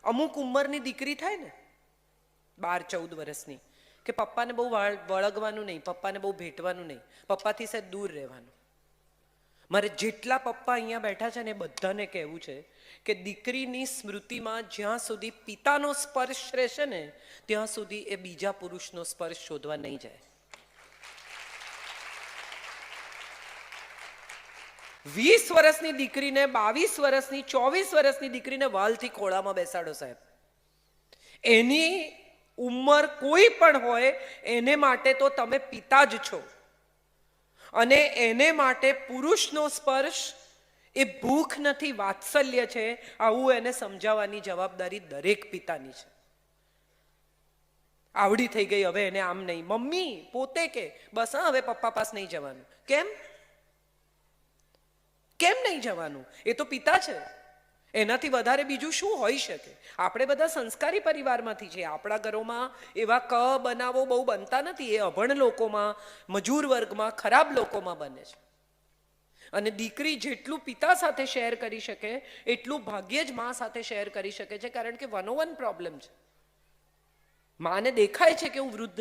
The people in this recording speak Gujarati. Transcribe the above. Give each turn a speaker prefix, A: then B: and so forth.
A: અમુક ઉંમરની દીકરી થાય ને 12-14 વર્ષની કે પપ્પાને બહુ વળગવાનું નહીં, પપ્પાને બહુ ભેટવાનું નહીં, પપ્પાથી સહેજ દૂર રહેવાનું. મારે જેટલા પપ્પા અહીંયા બેઠા છે ને એ બધાને કહેવું છે કે દીકરીની સ્મૃતિમાં જ્યાં સુધી પિતાનો સ્પર્શ રહેશે ને ત્યાં સુધી એ બીજા પુરુષનો સ્પર્શ શોધવા નહીં જાય. 20 વર્ષની દીકરીને, 22 વર્ષની, 24 વર્ષની દીકરીને વાલથી ખોળામાં બેસાડો સાહેબ. એની ઉંમર કોઈ પણ હોય એને માટે તો તમે પિતા જ છો, અને એને માટે પુરુષનો સ્પર્શ એ ભૂખ નથી, વાત્સલ્ય છે. આવું એને સમજાવવાની જવાબદારી દરેક પિતાની છે. આવડી થઈ ગઈ હવે એને આમ નહીં, મમ્મી પોતે કે બસ હા હવે પપ્પા પાસ નહીં જવાનું. કેમ નહીં જવાનું? એ તો પિતા છે, એનાથી વધારે બીજું શું હોઈ શકે? આપણે બધા સંસ્કારી પરિવારમાંથી છીએ. આપણા ઘરોમાં એવા ક બનાવો બહુ બનતા નથી. એ અભણ લોકોમાં, મજૂર વર્ગમાં, ખરાબ લોકોમાં બને છે. અને દીકરી જેટલું પિતા સાથે શેર કરી શકે એટલું ભાગ્યે જ મા સાથે શેર કરી શકે છે, કારણ કે 101 પ્રોબ્લેમ છે. માને દેખાય છે કે હું વૃદ્ધ